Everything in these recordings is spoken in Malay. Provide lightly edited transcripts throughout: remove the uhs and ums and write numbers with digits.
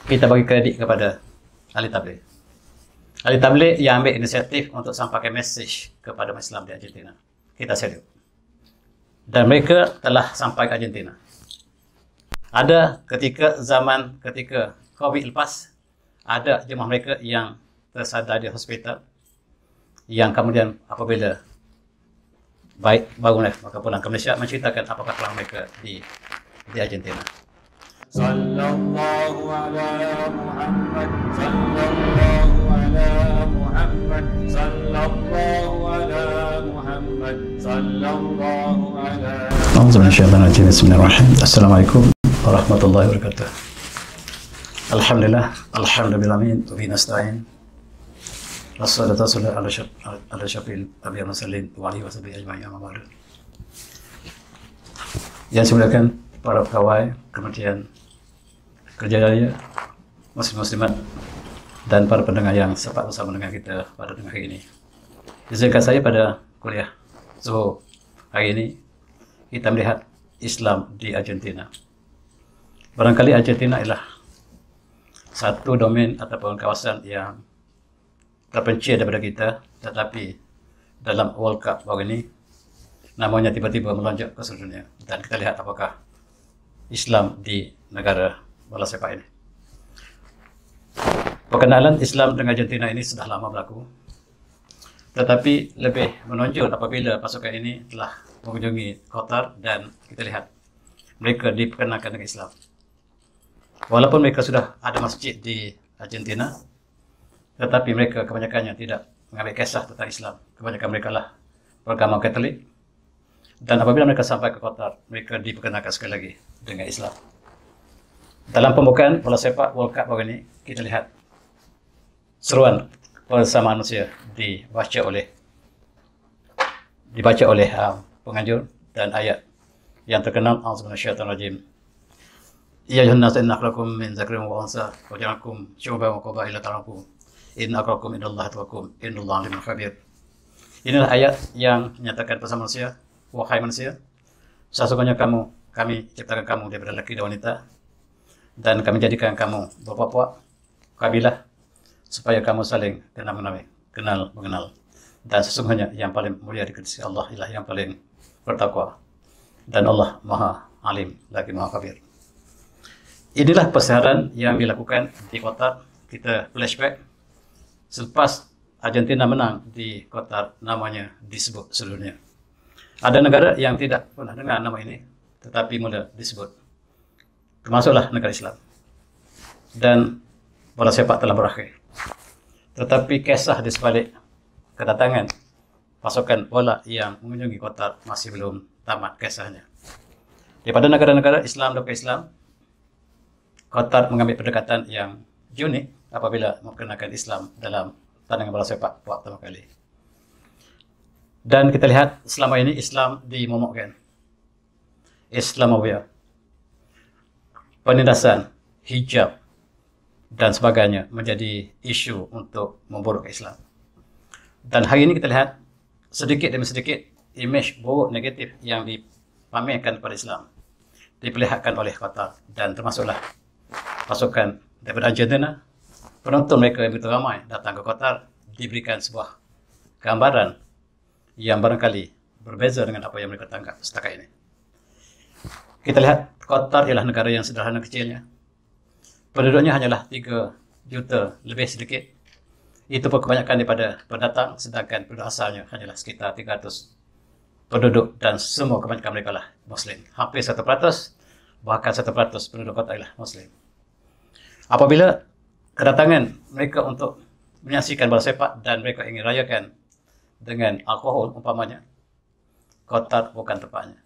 kita bagi kredit kepada ahli tabligh. Ahli tabligh yang ambil inisiatif untuk sampaikan mesej kepada umat Islam di Argentina. Kita salute. Dan mereka telah sampai ke Argentina. Ada ketika COVID lepas, ada jemaah mereka yang tersadar di hospital, yang kemudian apabila baik bangunlah maka pulang ke Malaysia menceritakan apakah kelam mereka di Argentina. Sallallahu ala Muhammad, sallallahu ala Muhammad, sallallahu ala Muhammad, sallallahu ala. Bismillahirrahmanirrahim. Assalamualaikum warahmatullahi wabarakatuh. Alhamdulillah, alhamdulillahirrahmanirrahim, wa bihi nasta'in. Wassalatu wassalamu ala syafil anbiya'i wal mursalin wa alihi washabihi ajma'in, amma ba'du. Yang saya muliakan para pegawai Kementerian Kerja Raya, muslim-muslimat, dan para pendengar yang sempat bersama dengan kita pada tengah hari ini. Izinkan saya pada kuliah Zuhur hari ini kita melihat Islam di Argentina. Barangkali Argentina ialah satu domain ataupun kawasan yang terpencil daripada kita, tetapi dalam World Cup baru ini namanya tiba-tiba melonjak ke seluruh dunia, dan kita lihat apakah Islam di negara bola sepak ini. Perkenalan Islam dengan Argentina ini sudah lama berlaku, tetapi lebih menonjol apabila pasukan ini telah mengunjungi Qatar dan kita lihat mereka diperkenalkan dengan Islam. Walaupun mereka sudah ada masjid di Argentina, tetapi mereka kebanyakannya tidak mengambil kisah tentang Islam. Kebanyakan mereka lah beragama Katolik, dan apabila mereka sampai ke Qatar, mereka diperkenalkan sekali lagi dengan Islam. Dalam pembukaan bola sepak World Cup baru ini, kita lihat seruan persamaan manusia dibaca oleh penganjur dan ayat yang terkenal, A'udzu billahi minasyaitonir rajim. Ya ayyuhan nas inna khalaqakum min dzakarin wa unsa wa ja'alakum syu'uban wa qabaila ta'arafu inna akramakum indallahi atqakum innallaha alimul khabir. Inilah ayat yang menyatakan persamaan manusia. Wahai manusia, sesungguhnya kami ciptakan kamu daripada lelaki dan wanita, dan kami jadikan kamu berpuak-puak kabilah supaya kamu saling kenal mengenal. Dan sesungguhnya yang paling mulia di sisi Allah ialah yang paling bertakwa, dan Allah Maha Alim lagi Maha Khabir. Inilah persiaran yang dilakukan di Qatar. Kita flashback selepas Argentina menang di Qatar, namanya disebut seluruhnya. Ada negara yang tidak pernah dengar nama ini, tetapi mula disebut, termasuklah negara Islam. Dan bola sepak telah berakhir, tetapi kisah di sebalik kedatangan pasukan bola yang mengunjungi Qatar masih belum tamat kisahnya. Daripada negara-negara Islam dan Islam, Qatar mengambil pendekatan yang unik apabila memperkenalkan Islam dalam tandingan bola sepak pertama kali. Dan kita lihat selama ini Islam dimomokkan, Islamophobia, penindasan, hijab, dan sebagainya menjadi isu untuk memburuk Islam. Dan hari ini kita lihat sedikit demi sedikit imej buruk negatif yang dipamerkan pada Islam diperlihatkan oleh Qatar, dan termasuklah pasukan daripada Argentina. Penonton mereka yang begitu ramai datang ke Qatar diberikan sebuah gambaran yang barangkali berbeza dengan apa yang mereka tangkap setakat ini. Kita lihat Qatar ialah negara yang sederhana kecilnya. Penduduknya hanyalah 3 juta lebih sedikit. Itu pun kebanyakan daripada pendatang, sedangkan penduduk asalnya hanyalah sekitar 300 penduduk, dan semua kebanyakan mereka lah Muslim. Hampir 1%, bahkan 1% penduduk Qatar ialah Muslim. Apabila kedatangan mereka untuk menyaksikan bola sepak dan mereka ingin rayakan dengan alkohol umpamanya, Qatar bukan tempatnya.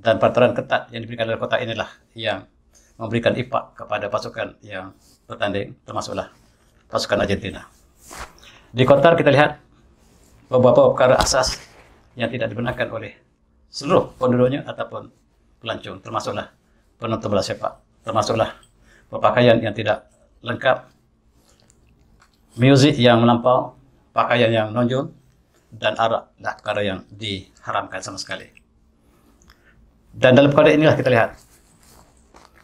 Dan peraturan ketat yang diberikan oleh Qatar inilah yang memberikan impak kepada pasukan yang bertanding, termasuklah pasukan Argentina. Di Qatar kita lihat beberapa perkara asas yang tidak dibenarkan oleh seluruh penduduknya ataupun pelancong, termasuklah penonton bola sepak, termasuklah berpakaian yang tidak lengkap, muzik yang melampau, pakaian yang menonjol, dan araklah perkara yang diharamkan sama sekali. Dan dalam perkara inilah kita lihat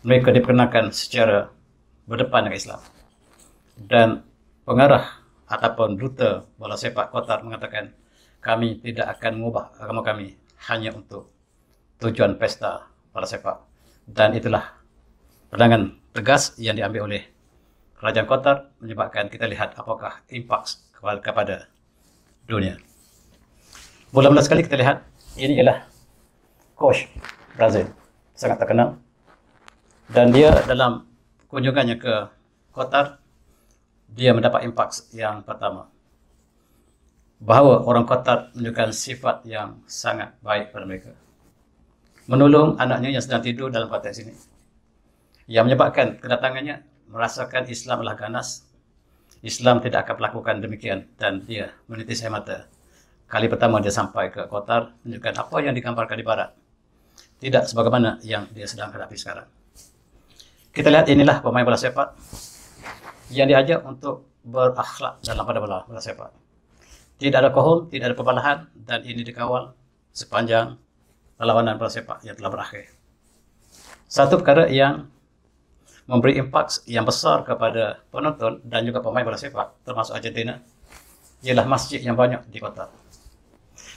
mereka diperkenalkan secara berdepan dengan Islam. Dan pengarah ataupun duta bola sepak Qatar mengatakan, kami tidak akan mengubah agama kami hanya untuk tujuan pesta bola sepak. Dan itulah pandangan tegas yang diambil oleh kerajaan Qatar, menyebabkan kita lihat apakah impak kepada dunia. Mula-mula sekali kita lihat, ini ialah coach Brazil, sangat terkenal. Dan dia dalam kunjungannya ke Qatar, dia mendapat impak yang pertama, bahawa orang Qatar menunjukkan sifat yang sangat baik pada mereka. Menolong anaknya yang sedang tidur dalam konteks ini. Yang menyebabkan kedatangannya merasakan Islam adalah ganas. Islam tidak akan melakukan demikian, dan dia menitis air mata. Kali pertama dia sampai ke Qatar, menunjukkan apa yang digambarkan di barat tidak sebagaimana yang dia sedang hadapi sekarang. Kita lihat, inilah pemain bola sepak yang diajak untuk berakhlak dalam pada bola sepak. Tidak ada kohol, tidak ada pembalahan, dan ini dikawal sepanjang perlawanan bola sepak yang telah berakhir. Satu perkara yang memberi impak yang besar kepada penonton dan juga pemain bola sepak, termasuk Argentina, ialah masjid yang banyak di Qatar.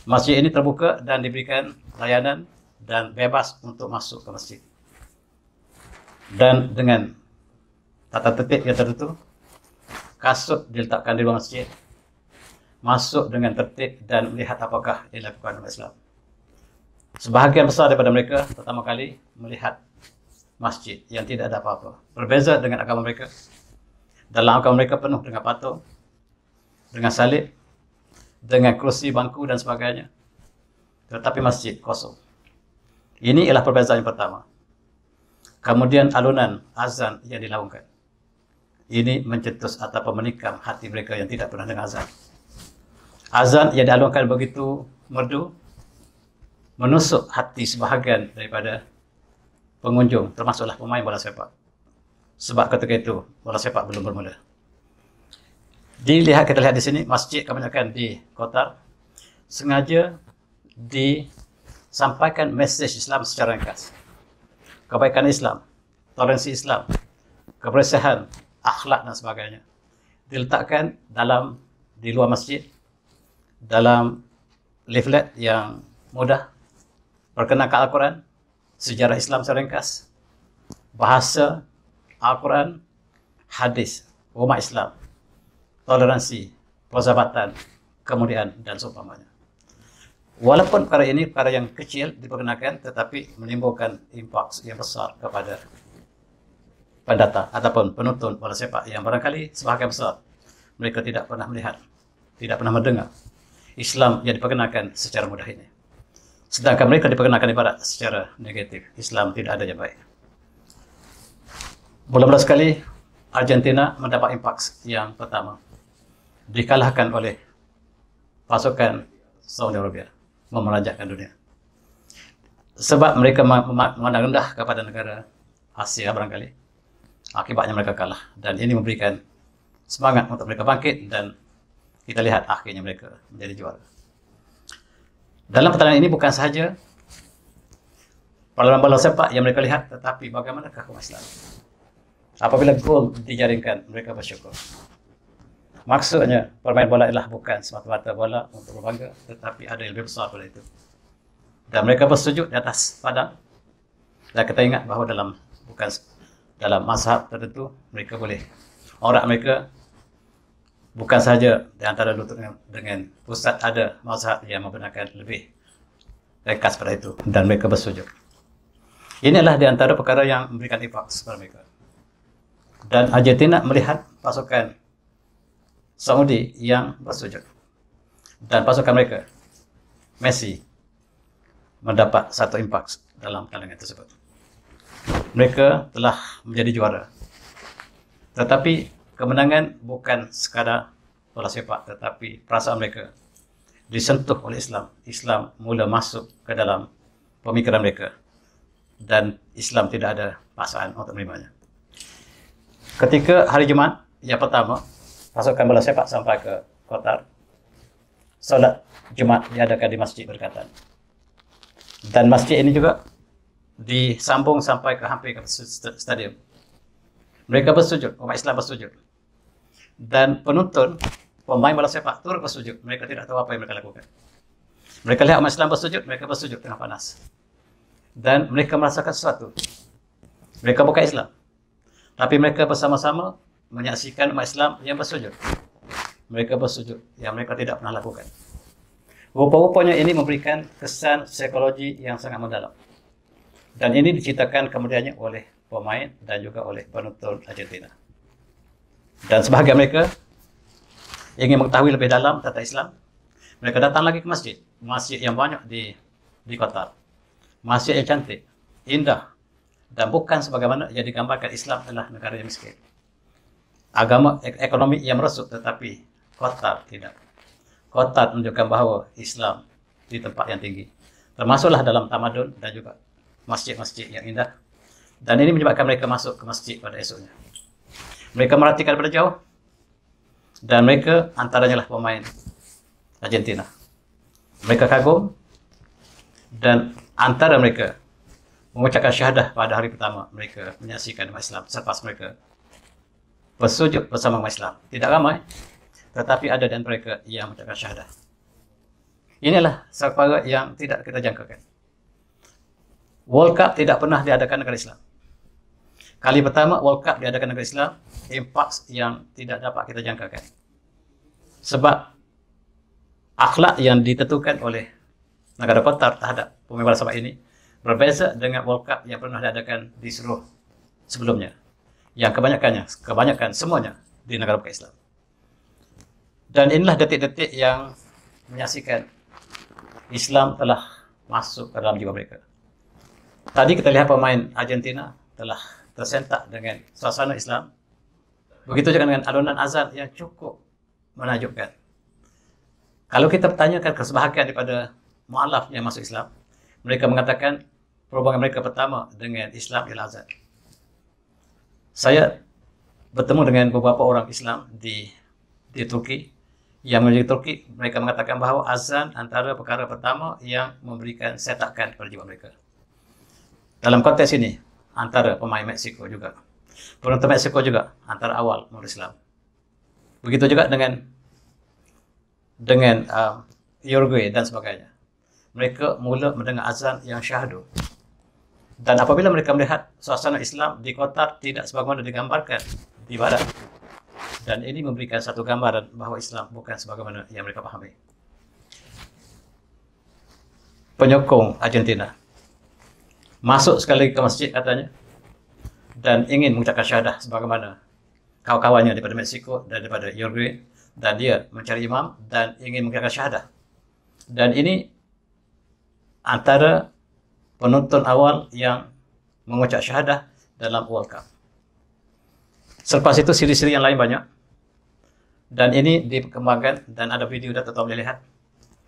Masjid ini terbuka dan diberikan layanan dan bebas untuk masuk ke masjid. Dan dengan tata tertib yang tertentu, kasut diletakkan di luar masjid, masuk dengan tertib dan melihat apakah yang dilakukan oleh Islam. Sebahagian besar daripada mereka pertama kali melihat masjid yang tidak ada apa-apa. Berbeza dengan agama mereka. Dalam agama mereka penuh dengan patung, dengan salib, dengan kursi, bangku dan sebagainya. Tetapi masjid kosong. Ini ialah perbezaan yang pertama. Kemudian alunan azan yang dilaungkan. Ini mencetus atau menikam hati mereka yang tidak pernah dengar azan. Azan yang dialunkan begitu merdu, menusuk hati sebahagian daripada pengunjung, termasuklah pemain bola sepak. Sebab ketika itu bola sepak belum bermula. Kita lihat di sini, masjid kebanyakan di Qatar sengaja disampaikan mesej Islam secara ringkas. Kebaikan Islam, toleransi Islam, kebersihan, akhlak dan sebagainya diletakkan di luar masjid, dalam leaflet yang mudah, perkenalkan Al-Quran, sejarah Islam secara ringkas, bahasa Al-Quran, hadis, umat Islam, toleransi, persahabatan, kemuliaan dan seumpamanya. Walaupun perkara ini perkara yang kecil diperkenalkan, tetapi menimbulkan impak yang besar kepada pendatang ataupun penonton bola sepak yang barangkali sebahagian besar mereka tidak pernah melihat, tidak pernah mendengar Islam yang diperkenalkan secara mudah ini. Sedangkan mereka diperkenalkan di barat secara negatif. Islam tidak ada yang baik. Mula-mula sekali Argentina mendapat impak yang pertama, dikalahkan oleh pasukan Saudi Arabia, memerajatkan dunia. Sebab mereka memandang rendah kepada negara Asia barangkali. Akibatnya mereka kalah. Dan ini memberikan semangat untuk mereka bangkit, dan kita lihat akhirnya mereka menjadi juara. Dalam pertandingan ini bukan sahaja perlawanan bola sepak yang mereka lihat, tetapi bagaimanakah umat Islam. Apabila gol dijaringkan, mereka bersyukur. Maksudnya, permain bola adalah bukan semata-mata bola untuk berbangga, tetapi ada yang lebih besar pada itu. Dan mereka bersujud di atas padang. Dan kita ingat bahawa dalam mazhab tertentu, mereka boleh, aurat mereka bukan sahaja di antara lutut dengan pusat, ada mazhab yang membenarkan lebih ringkas pada itu, dan mereka bersujud. Ini adalah di antara perkara yang memberikan impak kepada mereka. Dan Argentina melihat pasukan Saudi yang bersujud, dan pasukan mereka, Messi, mendapat satu impak dalam pertandingan tersebut. Mereka telah menjadi juara. Tetapi kemenangan bukan sekadar bola sepak, tetapi perasaan mereka disentuh oleh Islam. Islam mula masuk ke dalam pemikiran mereka, dan Islam tidak ada paksaan untuk menerimanya. Ketika hari Jumaat yang pertama, pasukan bola sepak sampai ke Qatar, solat Jumaat diadakan di Masjid Berdekatan. Dan masjid ini juga disambung sampai ke hampir ke stadium. Mereka bersujud, umat Islam bersujud. Dan penonton, pemain bola sepak turut bersujud. Mereka tidak tahu apa yang mereka lakukan. Mereka lihat umat Islam bersujud, mereka bersujud tengah panas. Dan mereka merasakan sesuatu. Mereka bukan Islam. Tapi mereka bersama-sama menyaksikan umat Islam yang bersujud. Mereka bersujud yang mereka tidak pernah lakukan. Rupa-rupanya ini memberikan kesan psikologi yang sangat mendalam. Dan ini diceritakan kemudiannya oleh pemain dan juga oleh penonton Argentina. Dan sebahagian mereka ingin mengetahui lebih dalam tentang Islam. Mereka datang lagi ke masjid. Masjid yang banyak di Qatar. Masjid yang cantik, indah. Dan bukan sebagaimana yang digambarkan Islam adalah negara yang miskin. Agama ekonomi yang merosot, tetapi Qatar tidak. Qatar menunjukkan bahawa Islam di tempat yang tinggi. Termasuklah dalam tamadun dan juga masjid-masjid yang indah. Dan ini menyebabkan mereka masuk ke masjid pada esoknya. Mereka merhatikan daripada jauh. Dan mereka antaranya lah pemain Argentina. Mereka kagum. Dan antara mereka mengucapkan syahadah pada hari pertama mereka menyaksikan umat Islam selepas mereka bersujud bersama umat Islam. Tidak ramai, tetapi ada di antara mereka yang mengucapkan syahadah. Inilah perkara yang tidak kita jangkakan. World Cup tidak pernah diadakan negara Islam. Kali pertama World Cup diadakan negara Islam, impak yang tidak dapat kita jangkakan. Sebab akhlak yang ditentukan oleh negara Qatar terhadap pemain bola sepak ini berbeza dengan World Cup yang pernah diadakan di seluruh sebelumnya. Yang kebanyakan semuanya di negara bukan Islam. Dan inilah detik-detik yang menyaksikan Islam telah masuk ke dalam jiwa mereka. Tadi kita lihat pemain Argentina telah tersentak dengan suasana Islam. Begitu juga dengan alunan azan yang cukup menakjubkan. Kalau kita bertanyakan kesebahagiaan daripada mu'alaf yang masuk Islam, mereka mengatakan perhubungan mereka pertama dengan Islam ialah azan. Saya bertemu dengan beberapa orang Islam di Turki. Yang menjadi Turki, mereka mengatakan bahawa azan antara perkara pertama yang memberikan setakan kepada jiwa mereka. Dalam konteks ini, antara pemain Meksiko juga, penonton Meksiko juga antara awal memeluk Islam. Begitu juga dengan Uruguay dan sebagainya. Mereka mula mendengar azan yang syahdu. Dan apabila mereka melihat suasana Islam di Qatar tidak sebagaimana digambarkan di barat, dan ini memberikan satu gambaran bahawa Islam bukan sebagaimana yang mereka pahami. Penyokong Argentina masuk sekali lagi ke masjid katanya dan ingin mengucapkan syahadah sebagaimana kawan-kawannya daripada Meksiko dan daripada Uruguay, dan dia mencari imam dan ingin mengucapkan syahadah. Dan ini antara penonton awal yang mengucap syahadah dalam World Cup. Selepas itu siri-siri yang lain banyak. Dan ini dikembangkan dan ada video dan tuan-tuan boleh lihat.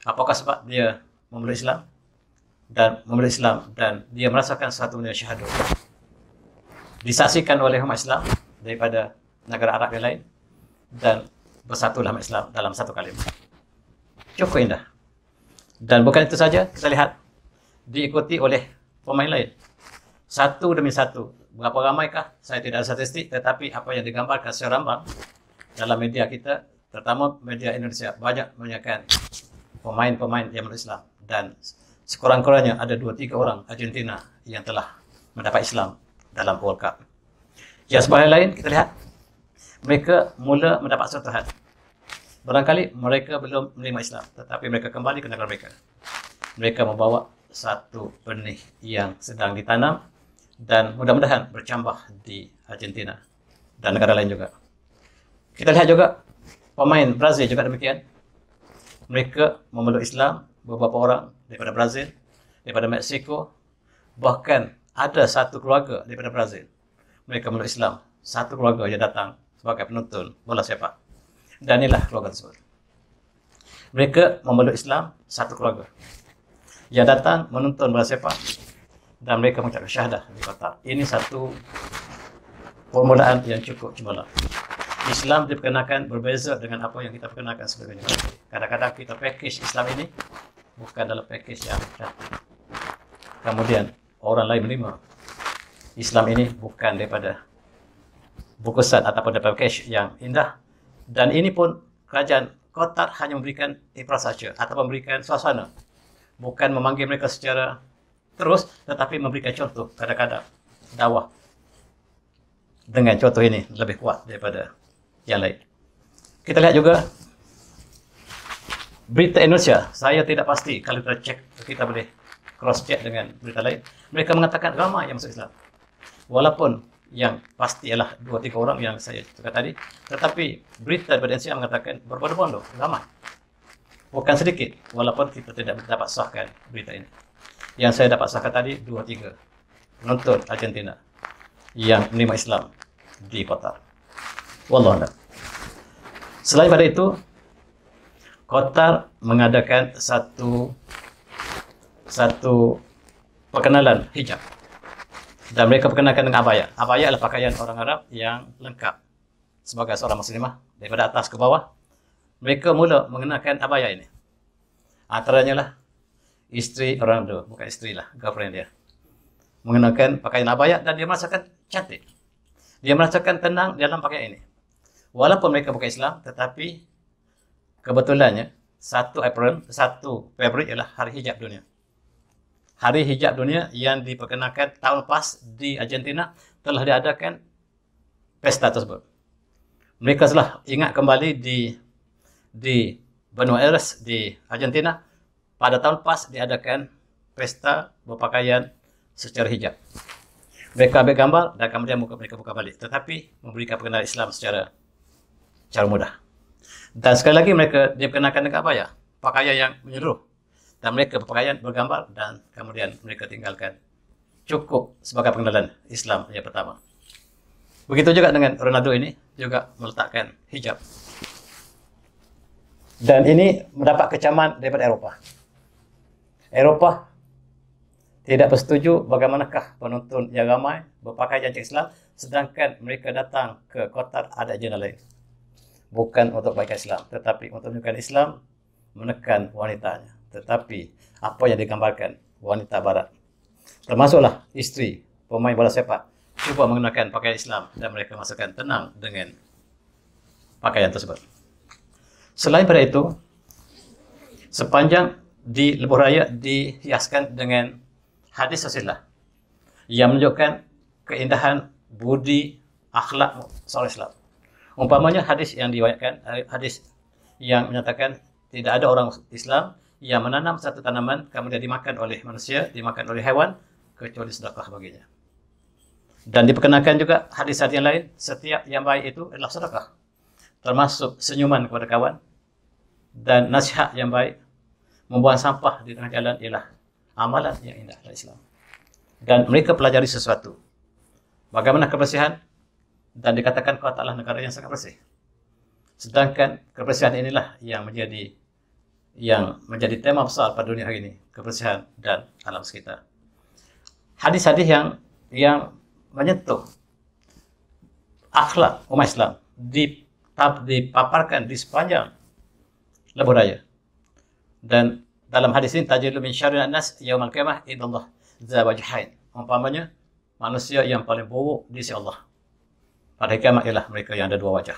Apakah sebab dia memeluk Islam dan dia merasakan satu benda syahadu. Disaksikan oleh umat Islam daripada negara Arab yang lain dan bersatulah umat Islam dalam satu kalimat. Cukup indah. Dan bukan itu saja, kita lihat diikuti oleh pemain lain. Satu demi satu. Berapa ramaikah? Saya tidak ada statistik, tetapi apa yang digambarkan secara rambang dalam media kita, terutama media Indonesia, banyak menyaksikan pemain-pemain yang memeluk Islam. Dan sekurang-kurangnya ada 2-3 orang Argentina yang telah mendapat Islam dalam World Cup. Yang sebahagian lain, kita lihat mereka mula mendapat sertahan. Barangkali mereka belum menerima Islam, tetapi mereka kembali ke negara mereka. Mereka membawa satu benih yang sedang ditanam dan mudah-mudahan bercambah di Argentina dan negara lain juga. Kita lihat juga pemain Brazil juga demikian. Mereka memeluk Islam, beberapa orang daripada Brazil, daripada Meksiko, bahkan ada satu keluarga daripada Brazil. Mereka memeluk Islam, satu keluarga yang datang sebagai penonton bola sepak. Dan inilah keluarga tersebut. Mereka memeluk Islam, satu keluarga yang datang menonton bola sepak dan mereka mengucapkan syahadah di Qatar. Ini satu permulaan yang cukup cemerlang. Islam diperkenalkan berbeza dengan apa yang kita perkenalkan sebelumnya. Kadang-kadang kita package Islam ini bukan dalam package yang kemudian orang lain menerima. Islam ini bukan daripada bungkusan ataupun dapat package yang indah. Dan ini pun kerajaan Qatar hanya memberikan infrastruktur atau memberikan suasana. Bukan memanggil mereka secara terus, tetapi memberikan contoh kadang-kadang dakwah. Dengan contoh ini lebih kuat daripada yang lain. Kita lihat juga berita Indonesia. Saya tidak pasti, kalau kita cek, kita boleh cross check dengan berita lain. Mereka mengatakan ramai yang masuk Islam. Walaupun yang pasti ialah 2-3 orang yang saya cakap tadi, tetapi berita daripada Indonesia mengatakan berbondong-bondong ramai. Bukan sedikit, walaupun kita tidak dapat sahkan berita ini. Yang saya dapat sahkan tadi 2-3 penonton Argentina yang menerima Islam di Qatar. Wallahu a'lam. Selain pada itu, Qatar mengadakan satu perkenalan hijab. Dan mereka perkenalkan dengan abaya. Abaya adalah pakaian orang Arab yang lengkap sebagai seorang muslimah daripada atas ke bawah. Mereka mula mengenakan abaya ini. Antaranya lah isteri orang itu, bukan isteri lah, girlfriend dia, mengenakan pakaian abaya dan dia merasakan cantik. Dia merasakan tenang dalam pakaian ini. Walaupun mereka bukan Islam, tetapi kebetulannya 1 Februari ialah Hari Hijab Dunia. Hari Hijab Dunia yang diperkenalkan tahun lepas di Argentina telah diadakan pesta tersebut. Mereka telah ingat kembali di Buenos Aires di Argentina pada tahun lepas diadakan pesta berpakaian secara hijab. Mereka ambil gambar dan kemudian mereka buka balik, tetapi memberikan perkenalan Islam secara mudah. Dan sekali lagi mereka diperkenalkan dengan abaya, pakaian yang menyeluruh, dan mereka berpakaian bergambar dan kemudian mereka tinggalkan. Cukup sebagai pengenalan Islam yang pertama. Begitu juga dengan Ronaldo ini juga meletakkan hijab. Dan ini mendapat kecaman daripada Eropah. Eropah tidak bersetuju bagaimanakah penonton yang ramai berpakaian Islam sedangkan mereka datang ke Qatar ada agenda lain. Bukan untuk kebaikan Islam, tetapi untuk menunjukkan Islam menekan wanitanya. Tetapi apa yang digambarkan wanita barat, termasuklah isteri pemain bola sepak, cuba mengenakan pakaian Islam dan mereka merasakan tenang dengan pakaian tersebut. Selain pada itu, sepanjang di lebuh raya dihiaskan dengan hadis Rasulullah yang menunjukkan keindahan budi akhlak seorang Islam. Umpamanya hadis yang diriwayatkan, hadis yang menyatakan tidak ada orang Islam yang menanam satu tanaman kemudian dimakan oleh manusia, dimakan oleh hewan kecuali sedekah baginya. Dan diperkenalkan juga hadis-hadis yang lain, setiap yang baik itu adalah sedekah. Termasuk senyuman kepada kawan dan nasihat yang baik. Membuang sampah di tengah jalan ialah amalan yang indah dalam Islam. Dan mereka pelajari sesuatu. Bagaimana kebersihan? Dan dikatakan Qatar adalah negara yang sangat bersih. Sedangkan kebersihan inilah yang menjadi tema besar pada dunia hari ini. Kebersihan dan alam sekitar. Hadis-hadis yang menyentuh akhlak umat Islam dipaparkan di sepanjang lebuh raya. Dan dalam hadis ini tajidu min syarrin nas yaumil qiyamah indallah dza wajhain. Umpamanya manusia yang paling buruk di sisi Allah pada kiamat ialah mereka yang ada dua wajah.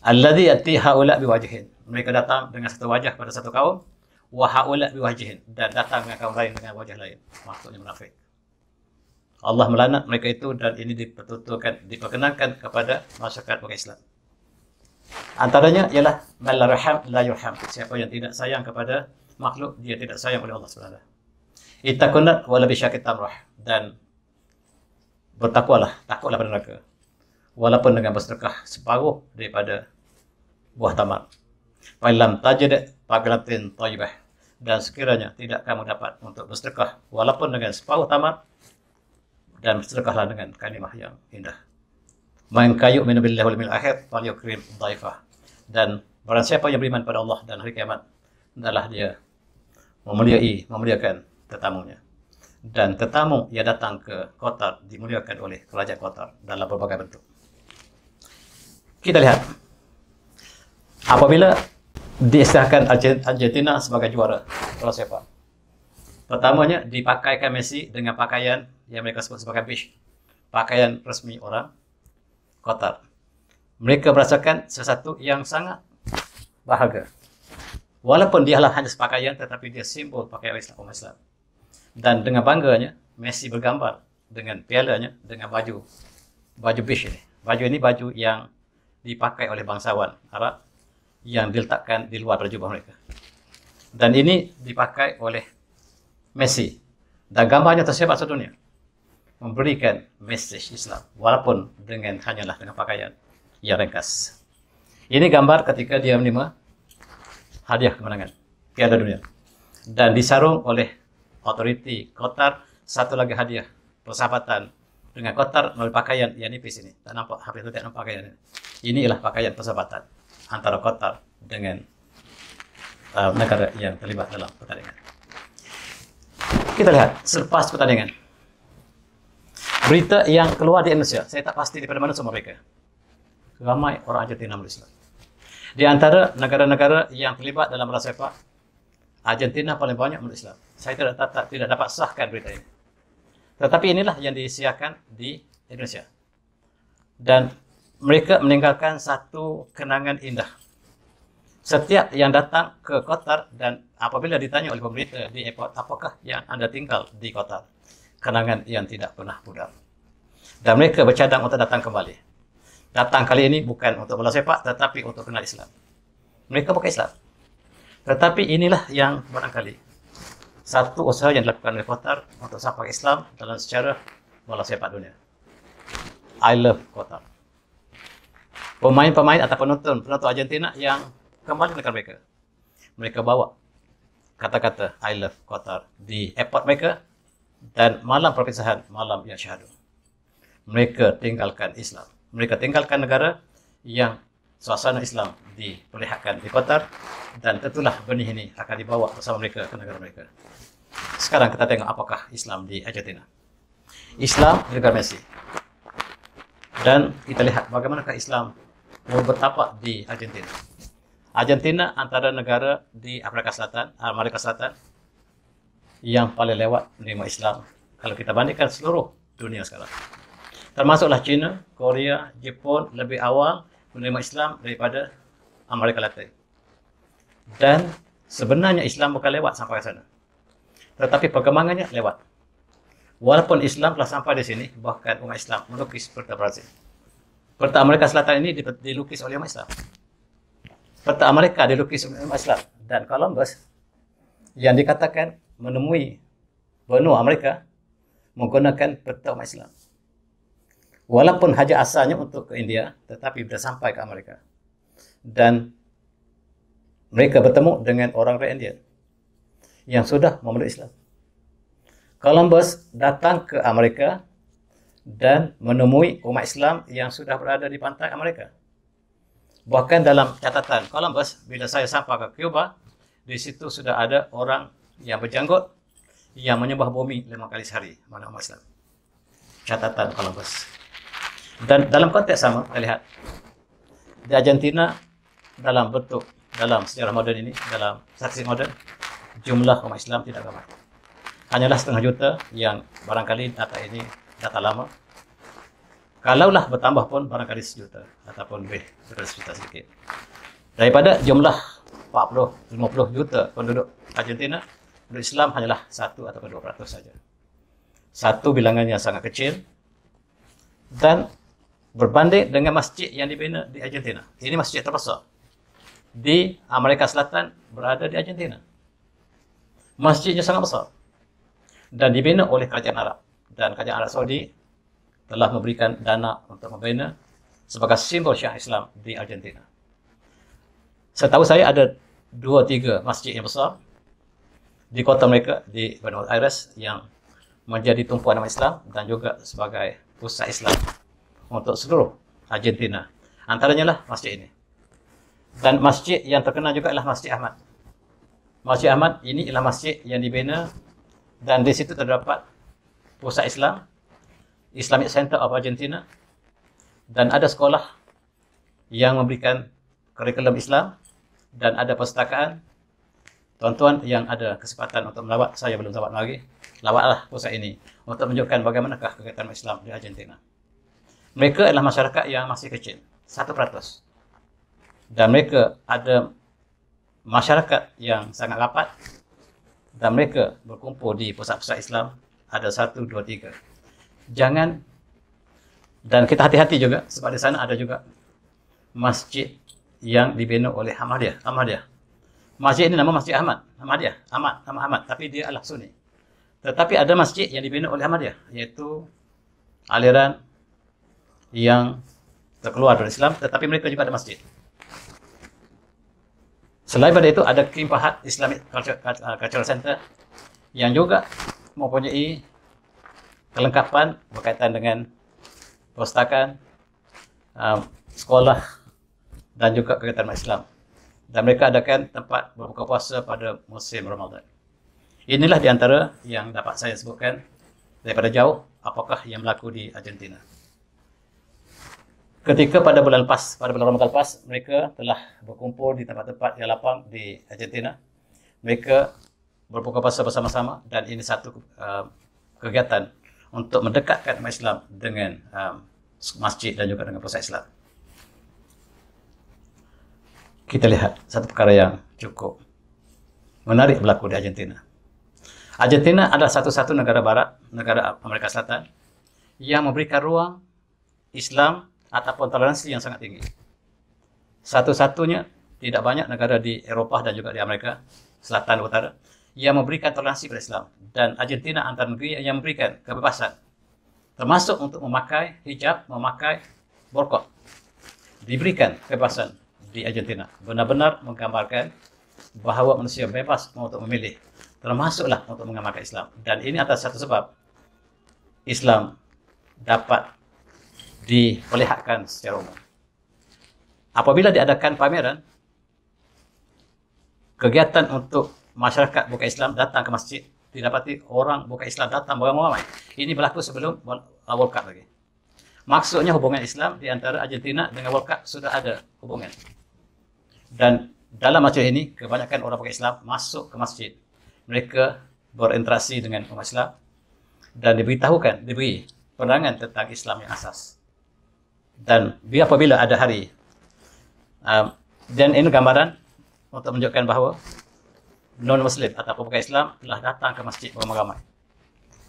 Alladzi yati haula biwajhin. Mereka datang dengan satu wajah pada satu kaum, wa haula biwajhin, dan datang dengan kaum lain dengan wajah lain. Maksudnya munafik. Allah melaknat mereka itu dan ini diperkenankan kepada masyarakat bukan Islam. Antaranya ialah man la yarham la yurham. Siapa yang tidak sayang kepada makhluk, dia tidak sayang oleh Allah Subhanahu. Ittaqunna wa la bisyakit tamrah, dan bertakwalah, takutlah pada neraka walaupun dengan bersedekah separuh daripada buah tamar. Fa lam tajid faqalatin thayyibah, dan sekiranya tidak kamu dapat untuk bersedekah walaupun dengan separuh tamar, dan bersedekahlah dengan kalimah yang indah. Man kayu min billahi wal yawmil akhir falyukrim dhaifah. Dan barang siapa yang beriman pada Allah dan hari kiamat, hendaklah dia memuliakan tetamunya. Dan tetamu yang datang ke Qatar dimuliakan oleh kerajaan Qatar dalam berbagai bentuk. Kita lihat apabila diistilahkan Argentina sebagai juara bola sepak. Pertamanya dipakaikan Messi dengan pakaian yang mereka sebut sebagai beige, pakaian resmi orang. Qatar. Mereka merasakan sesuatu yang sangat berharga. Walaupun dia hanya sepakaian, tetapi dia simbol pakaian Islam, umat Islam. Dan dengan bangganya, Messi bergambar dengan pialanya, dengan baju beige ini. Baju ini baju yang dipakai oleh bangsawan Arab yang diletakkan di luar jubah mereka. Dan ini dipakai oleh Messi. Dan gambarnya tersebar sedunia. Memberikan mesej Islam. Walaupun hanyalah dengan pakaian yang ringkas. Ini gambar ketika dia menerima hadiah kemenangan Piala Dunia. Dan disarung oleh otoriti Qatar satu lagi hadiah persahabatan dengan Qatar melalui pakaian yang nipis ini. Tak nampak, hampir tidak nampak pakaian ini. Inilah pakaian persahabatan antara Qatar dengan negara yang terlibat dalam pertandingan. Kita lihat selepas pertandingan. Berita yang keluar di Indonesia, saya tak pasti daripada mana semua mereka. Ramai orang Argentina meluk Islam. Di antara negara-negara yang terlibat dalam bola sepak, Argentina paling banyak meluk Islam. Saya tidak dapat sahkan berita ini. Tetapi inilah yang disiarkan di Indonesia. Dan mereka meninggalkan satu kenangan indah. Setiap yang datang ke Qatar dan apabila ditanya oleh pemerintah di airport, apakah yang anda tinggal di Qatar? Kenangan yang tidak pernah pudar. Dan mereka bercadang untuk datang kembali. Datang kali ini bukan untuk bola sepak, tetapi untuk kenal Islam. Mereka bukan Islam. Tetapi inilah yang barangkali satu usaha yang dilakukan oleh Qatar untuk sampai Islam dalam sejarah bola sepak dunia. I love Qatar. Pemain-pemain atau penonton Argentina yang kembali ke negara mereka. Mereka bawa kata-kata I love Qatar di airport mereka dan malam perpisahan, malam yang syahadu. Mereka tinggalkan Islam. Mereka tinggalkan negara yang suasana Islam diperlihatkan di Qatar dan tentulah benih ini akan dibawa bersama mereka ke negara mereka. Sekarang kita tengok apakah Islam di Argentina. Islam di negara Messi. Dan kita lihat bagaimanakah Islam bertapak di Argentina. Argentina antara negara di Amerika Selatan yang paling lewat menerima Islam kalau kita bandingkan seluruh dunia sekarang. Termasuklah China, Korea, Jepun lebih awal menerima Islam daripada Amerika Latin. Dan sebenarnya Islam bukan lewat sampai ke sana. Tetapi perkembangannya lewat. Walaupun Islam telah sampai di sini, bahkan umat Islam melukis peta Brazil. Peta Amerika Selatan ini dilukis oleh umat Islam. Peta Amerika dilukis oleh umat Islam. Dan Columbus yang dikatakan menemui benua Amerika menggunakan peta umat Islam. Walaupun hajat asalnya untuk ke India, tetapi sudah sampai ke Amerika. Dan mereka bertemu dengan orang-orang India yang sudah memeluk Islam. Columbus datang ke Amerika dan menemui umat Islam yang sudah berada di pantai Amerika. Bahkan dalam catatan Columbus, bila saya sampai ke Cuba, di situ sudah ada orang yang berjanggut yang menyembah bumi 5 kali sehari, mana umat Islam. Catatan Columbus. Dan dalam konteks sama, kita lihat di Argentina dalam sejarah moden ini, dalam saksi moden, jumlah umat Islam tidak ramai. Hanyalah 0,5 juta yang barangkali data ini data lama. Kalaulah bertambah pun barangkali 1 juta ataupun lebih daripada 1 juta sedikit. Daripada jumlah 40-50 juta penduduk Argentina, penduduk Islam hanyalah 1 atau 2% saja. Satu bilangannya sangat kecil dan berbanding dengan masjid yang dibina di Argentina. Ini masjid terbesar di Amerika Selatan berada di Argentina. Masjidnya sangat besar dan dibina oleh kerajaan Arab. Dan kerajaan Arab Saudi telah memberikan dana untuk membina sebagai simbol Syiah Islam di Argentina. Setahu saya ada 2-3 masjid yang besar di kota mereka, di Buenos Aires, yang menjadi tumpuan umat Islam dan juga sebagai pusat Islam untuk seluruh Argentina. Antaranya lah masjid ini. Dan masjid yang terkenal juga adalah Masjid Ahmad. Masjid Ahmad ini ialah masjid yang dibina dan di situ terdapat pusat Islam, Islamic Center of Argentina, dan ada sekolah yang memberikan kurikulum Islam dan ada perpustakaan. Tuan-tuan yang ada kesempatan untuk melawat, saya belum sempat lagi, lawatlah pusat ini untuk menunjukkan bagaimanakah kegiatan Islam di Argentina. Mereka adalah masyarakat yang masih kecil, 1%. Dan mereka ada masyarakat yang sangat rapat dan mereka berkumpul di pusat-pusat Islam ada 1, 2, 3. Jangan, dan kita hati-hati juga sebab di sana ada juga masjid yang dibina oleh Ahmadiyah. Masjid ini nama Masjid Ahmad, tapi dia adalah Sunni. Tetapi ada masjid yang dibina oleh Ahmadiyah, iaitu aliran yang terkeluar dari Islam, tetapi mereka juga ada masjid. Selain daripada itu, ada King Fahad Islamic Cultural Center yang juga mempunyai kelengkapan berkaitan dengan perpustakaan, sekolah dan juga kegiatan Islam. Dan mereka adakan tempat berbuka puasa pada musim Ramadan. Inilah di antara yang dapat saya sebutkan daripada jauh apakah yang berlaku di Argentina. Ketika pada bulan Ramadan lepas, mereka telah berkumpul di tempat-tempat yang lapang di Argentina. Mereka berbuka puasa bersama-sama dan ini satu kegiatan untuk mendekatkan umat Islam dengan masjid dan juga dengan pusat Islam. Kita lihat satu perkara yang cukup menarik berlaku di Argentina. Argentina adalah satu-satu negara barat, negara Amerika Selatan yang memberikan ruang Islam ataupun toleransi yang sangat tinggi. Satu-satunya, tidak banyak negara di Eropah dan juga di Amerika Selatan dan Utara yang memberikan toleransi pada Islam. Dan Argentina antara negeri yang memberikan kebebasan, termasuk untuk memakai hijab, memakai burqa. Diberikan kebebasan di Argentina. Benar-benar menggambarkan bahawa manusia bebas untuk memilih, termasuklah untuk mengamalkan Islam. Dan ini atas satu sebab Islam dapat diperlihatkan secara umum. Apabila diadakan pameran, kegiatan untuk masyarakat bukan Islam datang ke masjid, didapati orang bukan Islam datang beramai-ramai. Ini berlaku sebelum World Cup lagi. Maksudnya hubungan Islam di antara Argentina dengan World Cup sudah ada hubungan. Dan dalam acara ini, kebanyakan orang bukan Islam masuk ke masjid. Mereka berinteraksi dengan umat Islam dan diberi penerangan tentang Islam yang asas. Dan apabila ada hari, dan ini gambaran untuk menunjukkan bahawa non-Muslim atau bukan Islam telah datang ke masjid beramai-ramai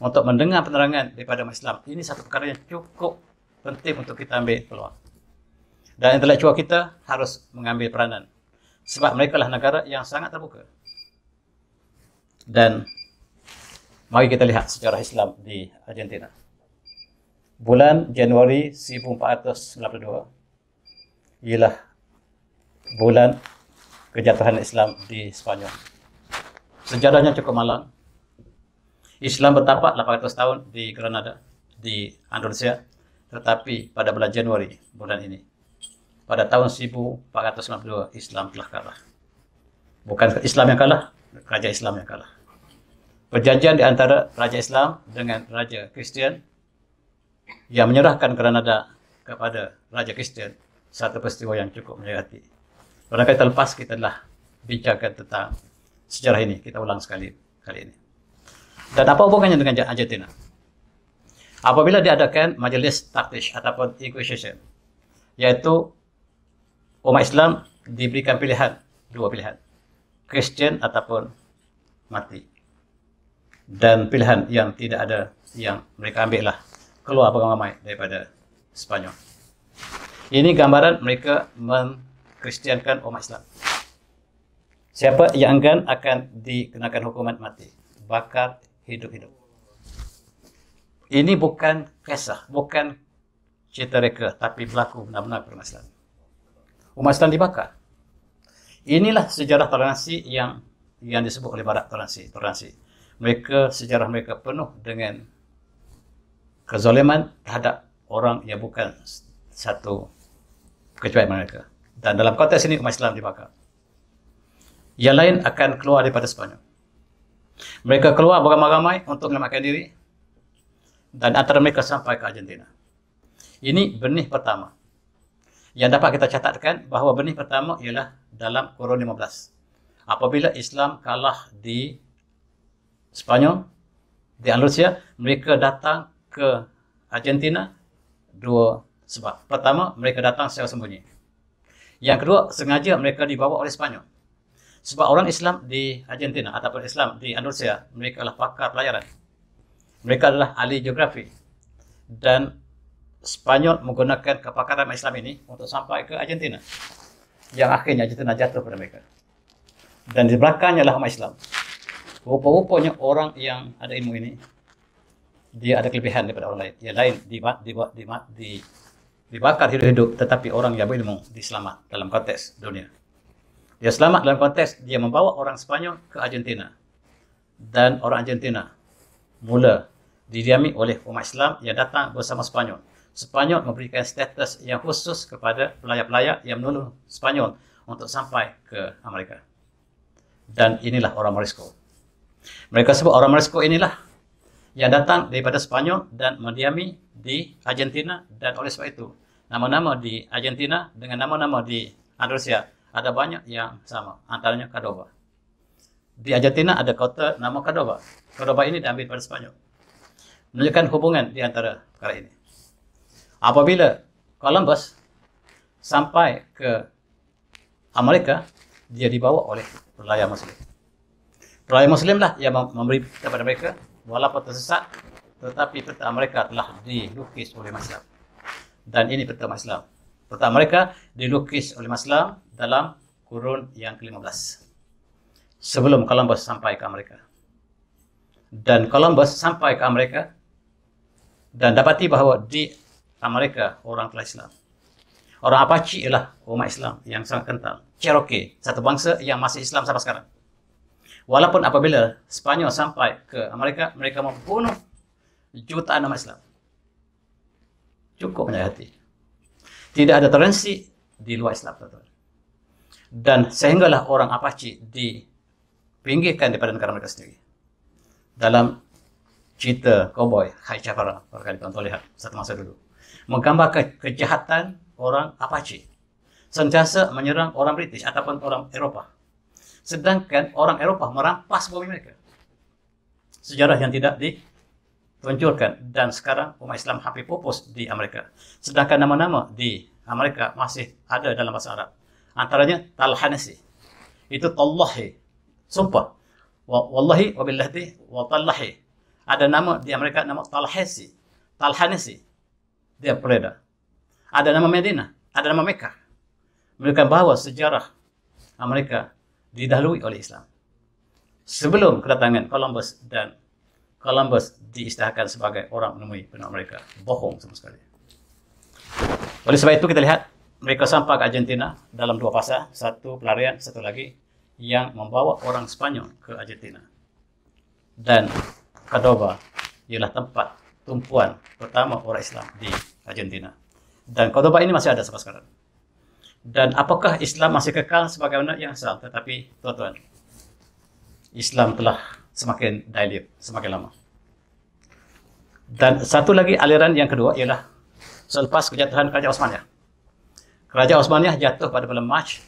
untuk mendengar penerangan daripada umat Islam. Ini satu perkara yang cukup penting untuk kita ambil peluang. Dan intelektual kita harus mengambil peranan sebab mereka adalah negara yang sangat terbuka. Dan mari kita lihat sejarah Islam di Argentina. Bulan Januari 1492 ialah bulan kejatuhan Islam di Spanyol. Sejarahnya cukup malang. Islam bertapak 800 tahun di Granada, di Andalusia, tetapi pada bulan Januari bulan ini, pada tahun 1492, Islam telah kalah. Bukan Islam yang kalah, Raja Islam yang kalah. Perjanjian di antara Raja Islam dengan Raja Kristian yang menyerahkan Granada kepada Raja Kristian, satu peristiwa yang cukup menyayat hati. Barangkali terlepas kita telah bincangkan tentang sejarah ini, kita ulang sekali kali ini. Dan apa hubungannya dengan Argentina? Apabila diadakan majelis taktish ataupun inquisition, yaitu umat Islam diberikan dua pilihan, Kristian ataupun mati. Dan pilihan yang tidak ada yang mereka ambil lah keluar beramai daripada Spanyol. Ini gambaran mereka mengkristiankan umat Islam. Siapa yang enggan akan dikenakan hukuman mati, bakar hidup-hidup. Ini bukan kisah, bukan cerita reka, tapi berlaku benar-benar pada umat Islam. Umat Islam dibakar. Inilah sejarah toleransi yang disebut oleh Barat toleransi. Sejarah mereka penuh dengan kezaliman terhadap orang yang bukan satu kecuali mereka. Dan dalam konteks ini umat Islam dibakar. Yang lain akan keluar daripada Spanyol. Mereka keluar beramai-ramai untuk menyelamatkan diri dan antara mereka sampai ke Argentina. Ini benih pertama. Yang dapat kita catatkan bahawa benih pertama ialah dalam kurun 15. Apabila Islam kalah di Spanyol, di Andalusia, mereka datang ke Argentina, dua sebab. Pertama, mereka datang secara sembunyi. Yang kedua, sengaja mereka dibawa oleh Spanyol. Sebab orang Islam di Argentina ataupun Islam di Andalusia, mereka adalah pakar pelayaran. Mereka adalah ahli geografi. Dan Spanyol menggunakan kepakaran Islam ini untuk sampai ke Argentina. Yang akhirnya Argentina jatuh pada mereka. Dan di belakangnya lah umat Islam. Rupa-rupanya orang yang ada ilmu ini, dia ada kelebihan daripada orang lain. Yang lain dibakar hidup-hidup, tetapi orang yang berilmu diselamat dalam konteks dunia. Dia selamat dalam konteks dia membawa orang Spanyol ke Argentina. Dan orang Argentina mula didiami oleh umat Islam yang datang bersama Spanyol. Spanyol memberikan status yang khusus kepada pelayar-pelayar yang menolong Spanyol untuk sampai ke Amerika. Dan inilah orang Morisco. Mereka sebut orang Morisco inilah yang datang daripada Spanyol dan mendiami di Argentina, dan oleh sebab itu nama-nama di Argentina dengan nama-nama di Andalusia ada banyak yang sama, antaranya Cordoba. Di Argentina ada kota nama Cordoba. Cordoba ini diambil pada Spanyol. Menunjukkan hubungan di antara perkara ini. Apabila Columbus sampai ke Amerika, dia dibawa oleh pelayar Muslim. Pelayar Muslim lah yang memberi kepada mereka, walaupun tersesat, tetapi peta Amerika telah dilukis oleh Islam. Dan ini peta Islam. Peta Amerika dilukis oleh Islam dalam kurun yang ke-15. Sebelum Columbus sampai ke Amerika. Dan Columbus sampai ke Amerika dan dapati bahawa di Amerika orang telah Islam. Orang Apache ialah umat Islam yang sangat kental. Cherokee, satu bangsa yang masih Islam sampai sekarang. Walaupun apabila Spanyol sampai ke Amerika, mereka membunuh jutaan umat Islam. Cukup menyayat hati. Tidak ada toleransi di luar Islam, tuan-tuan. Dan sehinggalah orang Apache dipinggirkan daripada negara mereka sendiri. Dalam cerita Cowboy High Chaparral, barangkali tuan-tuan lihat satu masa dulu, menggambarkan kejahatan orang Apache sentiasa menyerang orang British ataupun orang Eropah, sedangkan orang Eropah merampas bumi mereka. Sejarah yang tidak ditunjukkan, dan sekarang umat Islam hampir pupus di Amerika, sedangkan nama-nama di Amerika masih ada dalam bahasa Arab. Antaranya Talhanasi, itu Tallahi, sumpah, wallahi wabillahi wa tallahi. Ada nama di Amerika nama Talhanasi, dia beredar. Ada nama Medina, ada nama Mekah. Mereka bahawa sejarah Amerika didahului oleh Islam. Sebelum kedatangan Columbus, dan Columbus diistilahkan sebagai orang menemui benua Amerika. Bohong sama sekali. Oleh sebab itu kita lihat mereka sampai ke Argentina dalam dua fasa. Satu pelarian, satu lagi yang membawa orang Spanyol ke Argentina. Dan Cordoba ialah tempat tumpuan pertama orang Islam di Argentina. Dan Cordoba ini masih ada sampai sekarang. Dan apakah Islam masih kekal sebagaimana yang asal? Tetapi tuan-tuan, Islam telah semakin dilute, semakin lama. Dan satu lagi aliran yang kedua ialah selepas kejatuhan Kerajaan Osmaniyah. Kerajaan Osmaniyah jatuh pada bulan Mac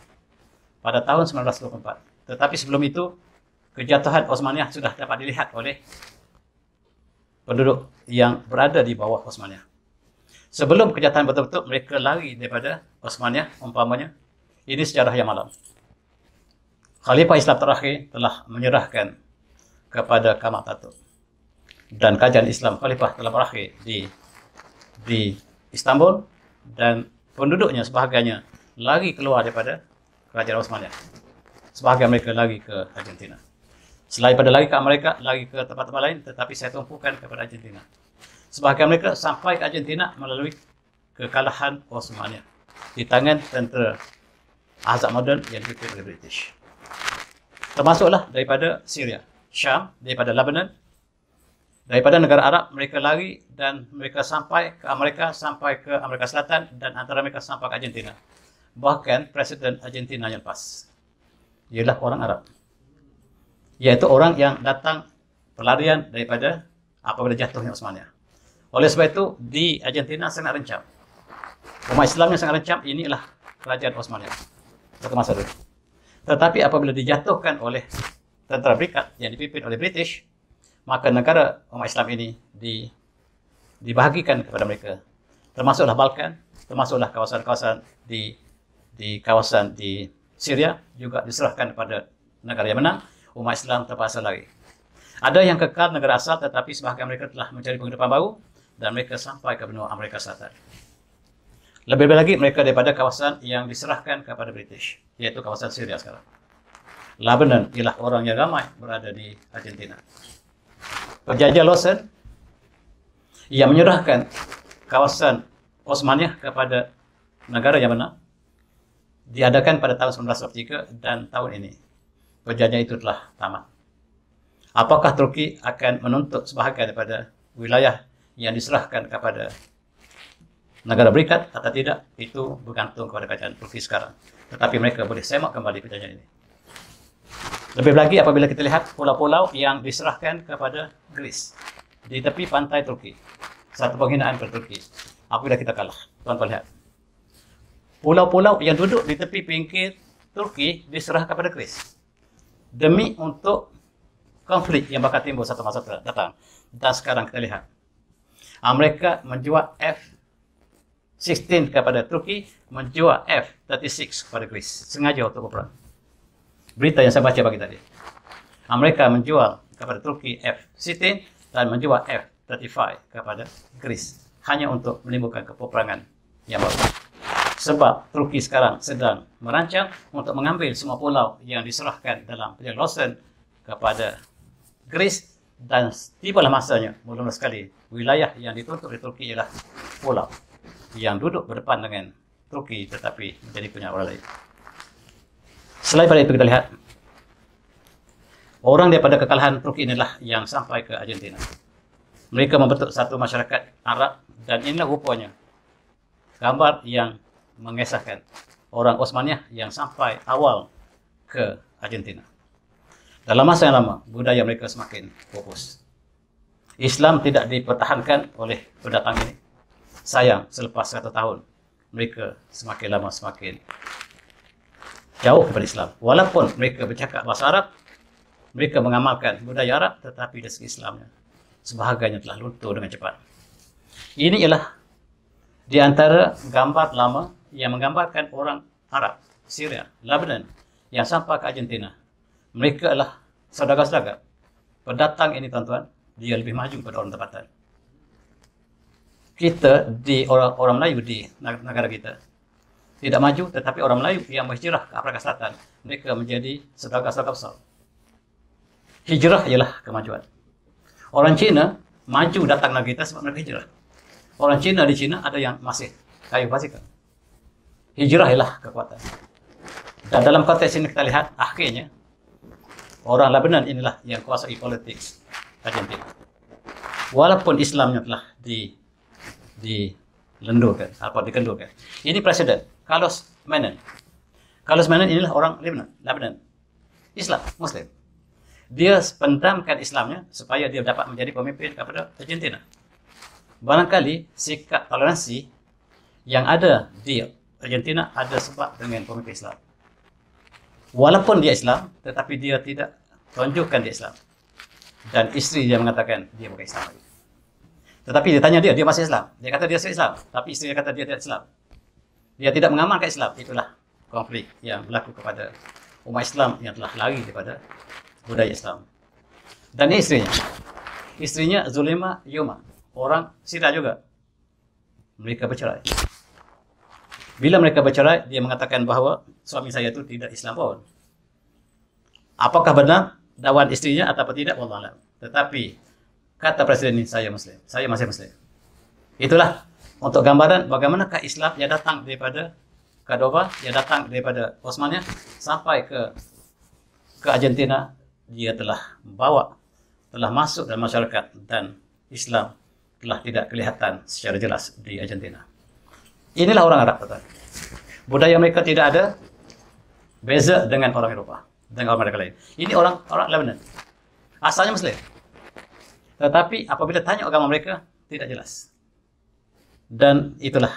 pada tahun 1924. Tetapi sebelum itu, kejatuhan Osmaniyah sudah dapat dilihat oleh penduduk yang berada di bawah Osmaniyah. Sebelum kejatuhan betul-betul, mereka lari daripada Osmaniyah, umpamanya. Ini sejarah yang malam. Khalifah Islam terakhir telah menyerahkan kepada Kamal Atatürk. Dan kerajaan Islam Khalifah telah berakhir di Istanbul, dan penduduknya sebahagiannya lari keluar daripada kerajaan Osmaniyah. Sebahagian mereka lari ke Argentina. Selain pada lari ke Amerika, lari ke tempat-tempat lain, tetapi saya tumpukan kepada Argentina. Sebahagian mereka sampai ke Argentina melalui kekalahan Osmaniyah di tangan tentera Ahzab moden yang dipimpin oleh British. Termasuklah daripada Syria, Syam, daripada Lebanon, daripada negara Arab mereka lari dan mereka sampai ke Amerika Selatan, dan antara mereka sampai ke Argentina. Bahkan Presiden Argentina yang lepas ialah orang Arab, iaitu orang yang datang pelarian daripada apabila jatuhnya Osmaniyah. Oleh sebab itu di Argentina sangat rencam. Umat Islam yang sangat rencam inilah kerajaan Osmaniyah satu masa dulu. Tetapi apabila dijatuhkan oleh tentera Berikat yang dipimpin oleh British, maka negara umat Islam ini dibahagikan kepada mereka. termasuklah Balkan, termasuklah kawasan-kawasan di kawasan di Syria juga diserahkan kepada negara yang menang. Umat Islam terpaksa lari. Ada yang kekal negara asal, tetapi sebahagian mereka telah mencari penghidupan baru dan mereka sampai ke benua Amerika Selatan. Lebih lagi mereka daripada kawasan yang diserahkan kepada British, yaitu kawasan Syria sekarang. Lebanon ialah orang yang ramai berada di Argentina. Penjajah Lawson yang menyerahkan kawasan Osmania kepada negara yang menang diadakan pada tahun 1943 dan tahun ini penjajah itu telah tamat. Apakah Turki akan menuntut sebahagian daripada wilayah yang diserahkan kepada negara berikat atau tidak, itu bergantung kepada kerajaan Turki sekarang. Tetapi mereka boleh semak kembali perjanjian ini. Lebih lagi apabila kita lihat pulau-pulau yang diserahkan kepada Greece di tepi pantai Turki. Satu penghinaan kepada Turki. Apabila kita kalah, tuan-tuan lihat. Pulau-pulau yang duduk di tepi pinggir Turki diserahkan kepada Greece demi untuk konflik yang bakal timbul satu masa datang. Dan sekarang kita lihat, Amerika menjual F-16 kepada Turki, menjual F-36 kepada Greece. Sengaja untuk berperang. Berita yang saya baca pagi tadi. Amerika menjual kepada Turki F-16 dan menjual F-35 kepada Greece. Hanya untuk menimbulkan peperangan yang baru. Sebab Turki sekarang sedang merancang untuk mengambil semua pulau yang diserahkan dalam perjanjian Lawson kepada Greece, dan tibalah masanya mula-mula sekali wilayah yang dituntut oleh Turki ialah pulau yang duduk berdepan dengan Turki tetapi menjadi punya orang lain. Selain pada itu kita lihat orang daripada kekalahan Turki inilah yang sampai ke Argentina. Mereka membentuk satu masyarakat Arab dan inilah rupanya gambar yang mengesahkan orang Osmania yang sampai awal ke Argentina. Dalam masa yang lama, budaya mereka semakin pupus. Islam tidak dipertahankan oleh pendatang ini. Sayang, selepas 100 tahun, mereka semakin lama semakin jauh daripada Islam. Walaupun mereka bercakap bahasa Arab, mereka mengamalkan budaya Arab, tetapi dari segi Islamnya, sebahagiannya telah luntur dengan cepat. Ini ialah di antara gambar lama yang menggambarkan orang Arab, Syria, Lebanon yang sampai ke Argentina. Mereka adalah saudagar-saudagar. Pendatang ini tuan-tuan, dia lebih maju pada orang tempatan. Kita di orang Melayu di negara kita tidak maju, tetapi orang Melayu yang berhijrah ke Afrika Selatan, mereka menjadi saudagar-saudagar besar. Hijrah ialah kemajuan. Orang Cina maju datang negara kita sebab mereka hijrah. Orang Cina di Cina ada yang masih kayu basikal. Hijrah ialah kekuatan. Dan dalam konteks ini kita lihat akhirnya orang Lebanon inilah yang kuasai politik Argentina. Walaupun Islamnya telah dilendurkan atau dikendurkan. Ini Presiden Carlos Menem. Carlos Menem inilah orang Lebanon. Islam, Muslim. Dia pendamkan Islamnya supaya dia dapat menjadi pemimpin kepada Argentina. Barangkali sikap toleransi yang ada di Argentina ada sebab dengan pemimpin Islam. Walaupun dia Islam, tetapi dia tidak tunjukkan dia Islam. Dan isteri dia mengatakan dia bukan Islam lagi. Tetapi dia tanya dia masih Islam. Dia kata dia Islam, tapi isteri dia kata dia tidak Islam. Dia tidak mengamalkan Islam. Itulah konflik yang berlaku kepada umat Islam yang telah lari daripada budaya Islam. Dan istrinya Zulema Yuma, orang Syria juga. Mereka bercerai. Bila mereka bercerai, dia mengatakan bahawa suami saya itu tidak Islam pun. Apakah benar dakwaan istrinya atau tidak, wallahualam. Tetapi kata Presiden ini, saya Muslim, saya masih Muslim. Itulah untuk gambaran bagaimanakah Islam yang datang daripada Cordoba, yang datang daripada Osmania sampai ke Argentina, dia telah masuk dalam masyarakat dan Islam telah tidak kelihatan secara jelas di Argentina. Inilah orang Arab, betul. Budaya mereka tidak ada beza dengan orang Eropah, dengan orang mereka lain. Ini orang Lebanon. Asalnya Muslim. Tetapi apabila tanya agama mereka, tidak jelas. Dan itulah.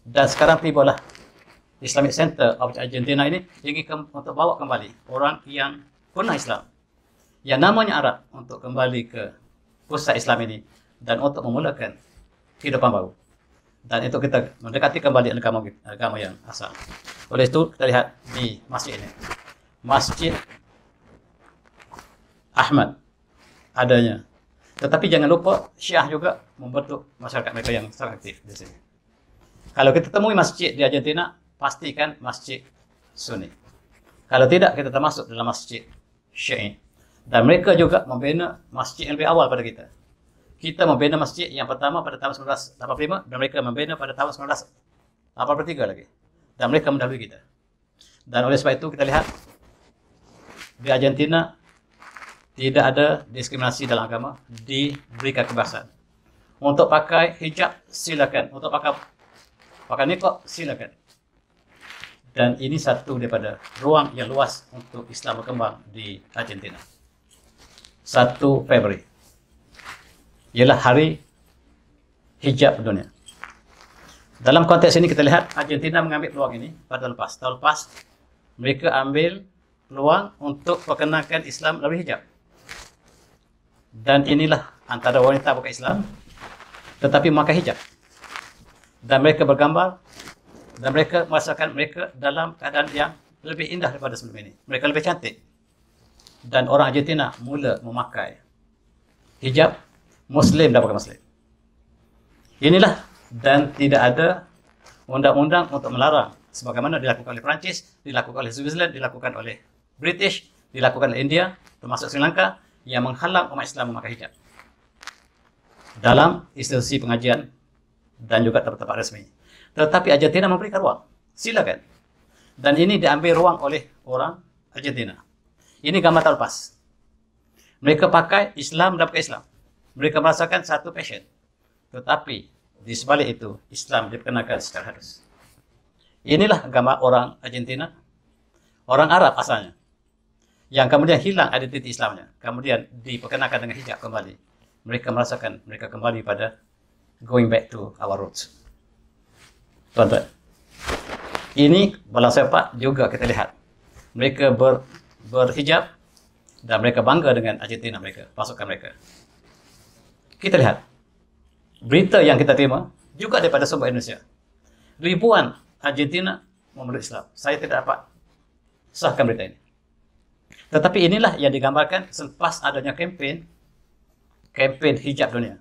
Dan sekarang tibalah Islamic Center of Argentina ini ingin untuk bawa kembali orang yang punah Islam, yang namanya Arab, untuk kembali ke pusat Islam ini dan untuk memulakan kehidupan baru. Dan itu kita mendekati kembali agama yang asal. Oleh itu kita lihat di masjid ini. Masjid Ahmad adanya. Tetapi jangan lupa Syiah juga membentuk masyarakat mereka yang sangat aktif di sini. Kalau kita temui masjid di Argentina, pastikan masjid Sunni. Kalau tidak, kita termasuk dalam masjid Syiah. Dan mereka juga membina masjid yang lebih awal pada kita. Kita membina masjid yang pertama pada tahun 1985 dan mereka membina pada tahun 1983 lagi. Dan mereka mendahului kita. Dan oleh sebab itu kita lihat di Argentina tidak ada diskriminasi dalam agama, diberikan kebebasan. Untuk pakai hijab silakan, untuk pakai niqab silakan. Dan ini satu daripada ruang yang luas untuk Islam berkembang di Argentina. 1 Februari ialah hari hijab dunia. Dalam konteks ini kita lihat Argentina mengambil peluang ini pada tahun lepas mereka ambil peluang untuk perkenalkan Islam melalui hijab. Dan inilah antara wanita bukan Islam tetapi memakai hijab. Dan mereka bergambar dan mereka merasakan mereka dalam keadaan yang lebih indah daripada sebelum ini. Mereka lebih cantik. Dan orang Argentina mula memakai hijab, Muslim dan bukan Muslim. Inilah, dan tidak ada undang-undang untuk melarang sebagaimana dilakukan oleh Perancis, dilakukan oleh Switzerland, dilakukan oleh British, dilakukan oleh India, termasuk Sri Lanka, yang menghalang umat Islam memakai hijab dalam institusi pengajian dan juga tempat-tempat resmi. Tetapi Argentina memberikan ruang. Silakan. Dan ini diambil ruang oleh orang Argentina. Ini gambar terlepas. Mereka pakai Islam dan bukan Islam. Mereka merasakan satu passion. Tetapi di sebalik itu, Islam diperkenalkan secara halus. Inilah gambar orang Argentina, orang Arab asalnya, yang kemudian hilang identiti Islamnya, kemudian diperkenalkan dengan hijab kembali. Mereka merasakan mereka kembali pada going back to our roots. Tuan-tuan, ini bola sepak juga kita lihat. Mereka berhijab dan mereka bangga dengan Argentina mereka, pasukan mereka. Kita lihat berita yang kita terima juga daripada sumber Indonesia. Ribuan Argentina memeluk Islam. Saya tidak dapat sahkan berita ini. Tetapi inilah yang digambarkan selepas adanya kempen hijab dunia.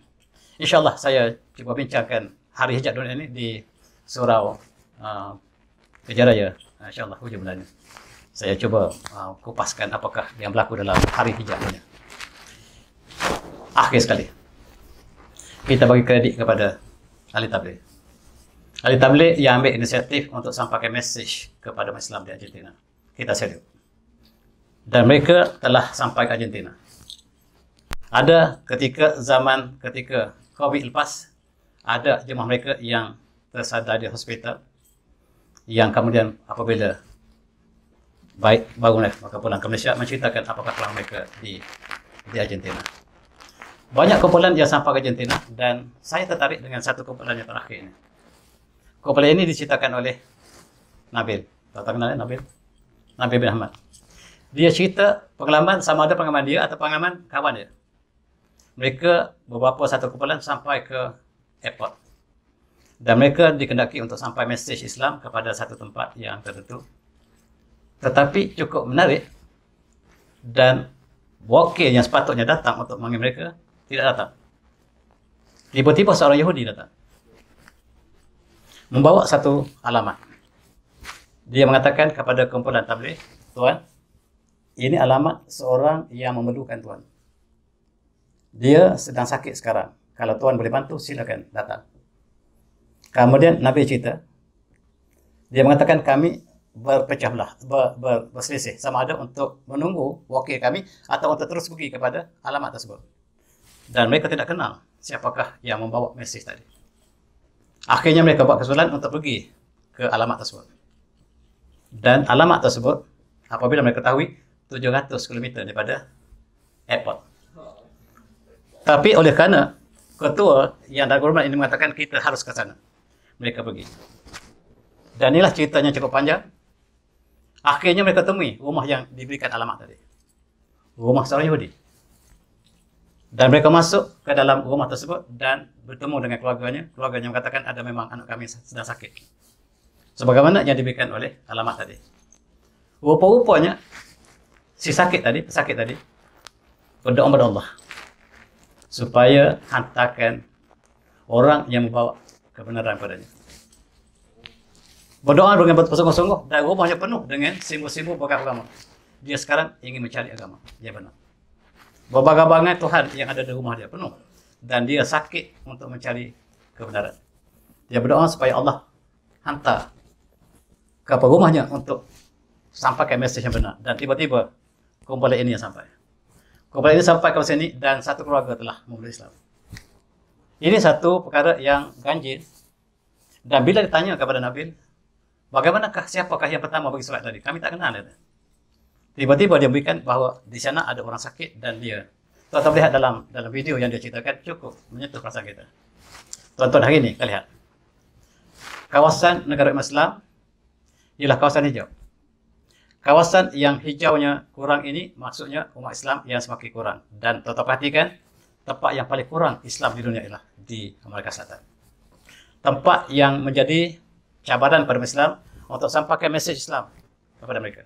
InsyaAllah saya cuba bincangkan hari hijab dunia ini di Surau Kejaraya. InsyaAllah hujung bulannya. Saya cuba kupaskan apakah yang berlaku dalam hari hijab dunia. Akhir sekali, kita bagi kredit kepada ahli tabligh. Ahli tabligh yang ambil inisiatif untuk sampaikan mesej kepada umat Islam di Argentina. Kita salute. Dan mereka telah sampai ke Argentina. Ada ketika COVID lepas, ada jemaah mereka yang tersadar di hospital, yang kemudian apabila baik bangunlah maka pulang ke Malaysia menceritakan apakah kelam mereka di Argentina. Banyak kumpulan yang sampai ke Argentina dan saya tertarik dengan satu kumpulan yang terakhir ini. Kumpulan ini diceritakan oleh Nabil. Tak kenal Nabil? Nabil bin Ahmad. Dia cerita pengalaman, sama ada pengalaman dia atau pengalaman kawan dia. Mereka beberapa satu kumpulan sampai ke airport. Dan mereka dikendaki untuk sampai mesej Islam kepada satu tempat yang tertentu. Tetapi cukup menarik dan wakil yang sepatutnya datang untuk memanggil mereka tidak datang. Tiba-tiba seorang Yahudi datang. Membawa satu alamat. Dia mengatakan kepada kumpulan tabligh, "Tuan, ini alamat seorang yang memerlukan Tuan. Dia sedang sakit sekarang. Kalau Tuan boleh bantu, silakan datang." Kemudian Nabi cerita, dia mengatakan kami berpecah belah, berselisih sama ada untuk menunggu wakil kami atau untuk terus pergi kepada alamat tersebut. Dan mereka tidak kenal siapakah yang membawa mesej tadi. Akhirnya mereka buat kesimpulan untuk pergi ke alamat tersebut. Dan alamat tersebut apabila mereka ketahui 700 km daripada airport. Tapi oleh kerana ketua yang dari golongan ini mengatakan kita harus ke sana, mereka pergi. Dan inilah ceritanya cukup panjang. Akhirnya mereka temui rumah yang diberikan alamat tadi. Rumah seorang Yahudi. Dan mereka masuk ke dalam rumah tersebut dan bertemu dengan keluarganya. Keluarganya mengatakan ada memang anak kami sedang sakit. Sebagaimana yang diberikan oleh alamat tadi. Rupa-rupanya si pesakit tadi berdoa kepada Allah supaya hantarkan orang yang membawa kebenaran padanya. Berdoa dengan bersungguh-sungguh dan rumahnya penuh dengan simbol-simbol agama. Dia sekarang ingin mencari agama yang benar. Berbagai-bagai Tuhan yang ada di rumah dia penuh. Dan dia sakit untuk mencari kebenaran. Dia berdoa supaya Allah hantar ke rumahnya untuk sampaikan mesej yang benar. Dan tiba-tiba kumpulan ini yang sampai. Kumpulan ini sampai ke sini dan satu keluarga telah memeluk Islam. Ini satu perkara yang ganjil. Dan bila ditanya kepada Nabil, siapakah yang pertama bagi surat tadi? Kami tak kenal. Tiba-tiba dia berikan bahawa di sana ada orang sakit dan dia. Tuan-tuan lihat dalam video yang dia ceritakan cukup menyentuh perasaan kita. Tuan-tuan hari ini kita lihat. Kawasan negara Islam ialah kawasan hijau. Kawasan yang hijaunya kurang ini maksudnya umat Islam yang semakin kurang. Dan tuan-tuan perhatikan tempat yang paling kurang Islam di dunia ialah di Amerika Selatan. Tempat yang menjadi cabaran pada Islam untuk sampaikan mesej Islam kepada mereka.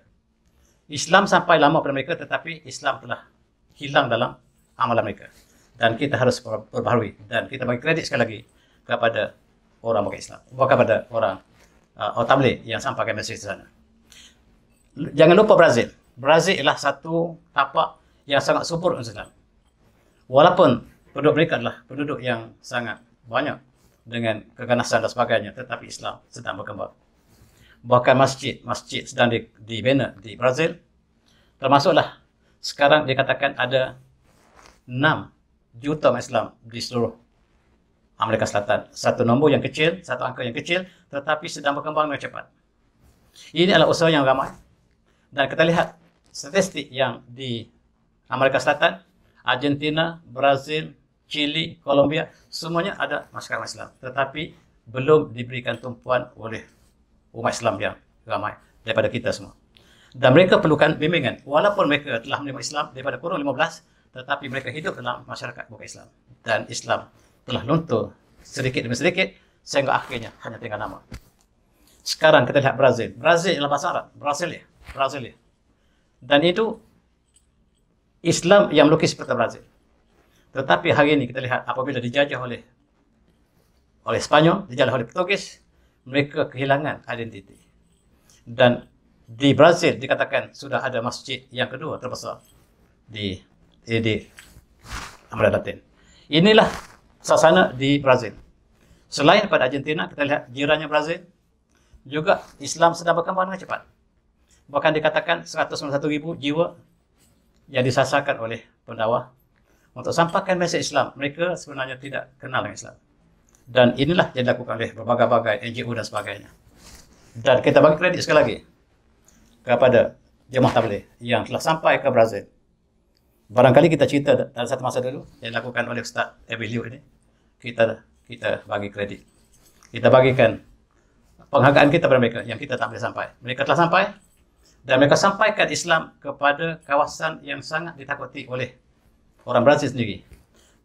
Islam sampai lama pada mereka tetapi Islam telah hilang dalam amalan mereka. Dan kita harus perbaharui. Dan kita bagi kredit sekali lagi kepada orang bukan Islam. Bukan kepada orang tabligh yang sampaikan mesej di sana. Jangan lupa Brazil. Brazil ialah satu tapak yang sangat subur Islam. Walaupun penduduk mereka adalah penduduk yang sangat banyak dengan keganasan dan sebagainya, tetapi Islam sedang berkembang. Bahkan masjid sedang dibina di Brazil. Termasuklah sekarang dikatakan ada 6 juta umat Islam di seluruh Amerika Selatan. Satu nombor yang kecil, satu angka yang kecil, tetapi sedang berkembang dengan cepat. Ini adalah usaha yang ramai. Dan kita lihat statistik yang di Amerika Selatan, Argentina, Brazil, Chile, Colombia, semuanya ada masyarakat Islam. Tetapi belum diberikan tumpuan oleh umat Islam yang ramai daripada kita semua. Dan mereka perlukan bimbingan. Walaupun mereka telah menerima Islam daripada kurun 15, tetapi mereka hidup dalam masyarakat bukan Islam. Dan Islam telah luntur sedikit demi sedikit sehingga akhirnya hanya tinggal nama. Sekarang kita lihat Brazil. Brazil adalah bahasa Arab. Brasilia. Dan itu Islam yang melukis peta Brazil. Tetapi hari ini kita lihat apabila dijajah oleh Spanyol, dijajah oleh Portugis, mereka kehilangan identiti. Dan di Brazil dikatakan sudah ada masjid yang kedua terbesar di Amerika Latin. Inilah suasana di Brazil. Selain pada Argentina, kita lihat jirannya Brazil, juga Islam sedang berkembang dengan cepat. Bahkan dikatakan 191,000 jiwa yang disasarkan oleh pendakwah untuk sampaikan mesej Islam. Mereka sebenarnya tidak kenal dengan Islam. Dan inilah yang dilakukan oleh berbagai-bagai NGO dan sebagainya. Dan kita bagi kredit sekali lagi kepada jemaah tabligh yang telah sampai ke Brazil. Barangkali kita cerita dalam satu masa dulu yang dilakukan oleh Ustaz Ebilio ini. Kita bagi kredit. Kita bagikan penghargaan kita kepada mereka yang kita tak boleh sampai. Mereka telah sampai dan mereka sampaikan Islam kepada kawasan yang sangat ditakuti oleh orang Brazil sendiri.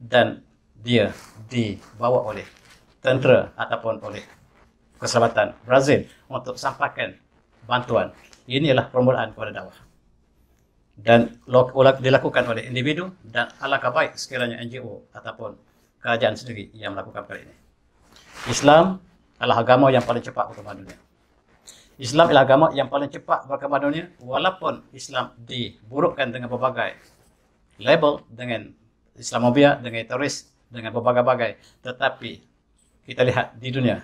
Dan dia dibawa oleh tentera ataupun oleh keselamatan Brazil untuk sampaikan bantuan. Ini adalah permulaan kepada dakwah. Dan dilakukan oleh individu dan alangkah baik sekiranya NGO ataupun kerajaan sendiri yang melakukan perkara ini. Islam adalah agama yang paling cepat berkembang dunia. Islam adalah agama yang paling cepat berkembang dunia walaupun Islam diburukkan dengan berbagai label, dengan Islamofobia, dengan teroris, dengan berbagai-bagai. Tetapi kita lihat di dunia,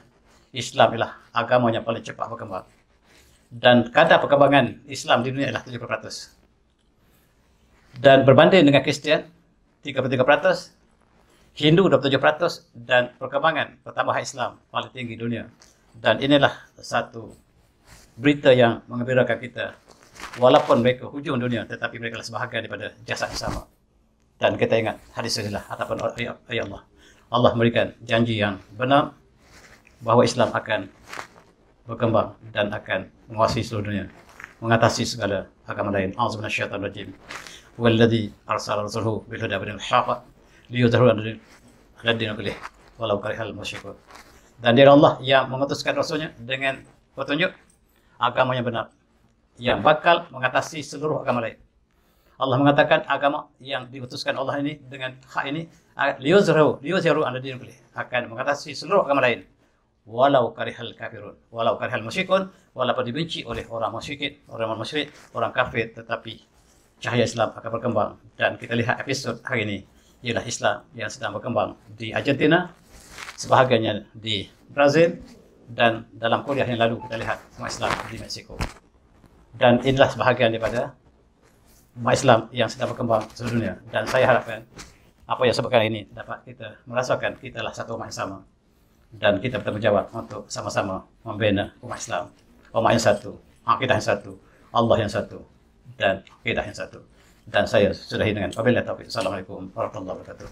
Islam adalah agama yang paling cepat berkembang. Dan kadar perkembangan Islam di dunia adalah 70%. Dan berbanding dengan Kristian, 33%, Hindu 27%, dan perkembangan pertambahan Islam paling tinggi dunia. Dan inilah satu berita yang mengembirakan kita. Walaupun mereka hujung dunia, tetapi mereka adalah sebahagian daripada jasad yang sama. Dan kita ingat hadis Rasulullah ataupun ayat Allah. Allah memberikan janji yang benar bahawa Islam akan berkembang dan akan menguasai seluruh dunia, mengatasi segala agama lain. A'udzubillahi minasyaitonir rajim. Walladzi arsala rasulahu bil huda wa dinil haqq liyudhhiru ala din kullih walau karihal musyrikun. Dan dia Allah yang mengutuskan Rasulnya dengan petunjuk agama yang benar, yang bakal mengatasi seluruh agama lain. Allah mengatakan agama yang diutuskan Allah ini dengan hak ini liyuzhiru ala din kullih, akan mengatasi seluruh agama lain. Walau karihal kafirun, walau karihal musyrikun, walaupun dibenci oleh orang musyrik, orang kafir, tetapi cahaya Islam akan berkembang. Dan kita lihat episod hari ini ialah Islam yang sedang berkembang di Argentina, sebahagiannya di Brazil, dan dalam kuliah yang lalu kita lihat umat Islam di Meksiko. Dan inilah sebahagian daripada umat Islam yang sedang berkembang di seluruh dunia. Dan saya harapkan apa yang sebutkan ini dapat kita merasakan kita adalah satu umat yang sama, dan kita bertanggung jawab untuk sama-sama membina umat Islam, umat yang satu, akidah yang satu, Allah yang satu, dan akidah yang satu. Dan saya sudahi dengan wabillahi taufiq. Assalamualaikum warahmatullahi wabarakatuh.